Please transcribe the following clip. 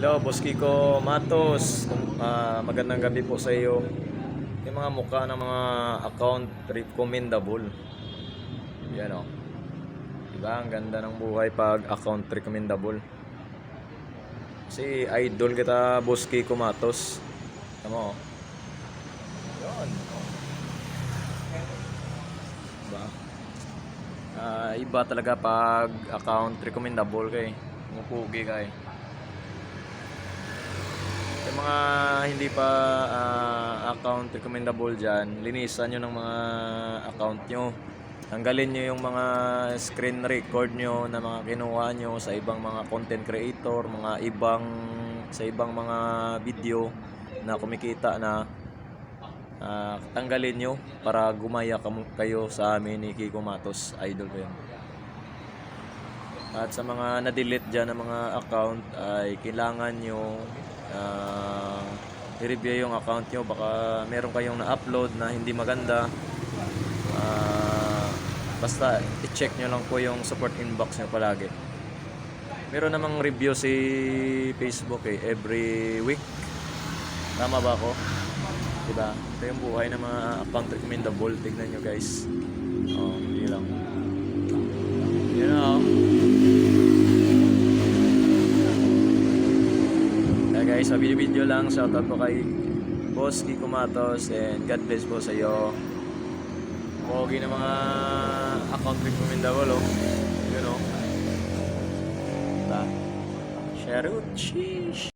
Hello, Boss Kiko Matos. Magandang gabi po sa iyo. Yung mga mukha ng mga account recommendable. Yan o. Diba? Ang ganda ng buhay pag account recommendable. Kasi idol kita, Boss Kiko Matos. Tama o. Yan. Diba? Iba talaga pag account recommendable kay. Mupugi kay. Yung mga hindi pa account recommendable dyan, linisan nyo ng mga account nyo. Tanggalin nyo yung mga screen record nyo na mga kinuha nyo sa ibang mga content creator, sa ibang mga video na kumikita na. Tanggalin nyo para gumaya kayo sa amin ni Kiko Matos. Idol ko yun. At sa mga na-delete dyan ng mga account ay kailangan nyo i-review yung account nyo. Baka meron kayong na-upload na hindi maganda. Basta i-check nyo lang po yung support inbox nyo palagi. Meron namang review si Facebook every week. Tama ba ako? Diba? Ito yung buhay ng mga account recommendable. Tignan nyo guys. Hindi lang. You know. Guys, sa video lang, shoutout po kay Boss Kiko Matos and God bless po sa iyo. Pogi na mga account recommendable you know. Share it, sheesh.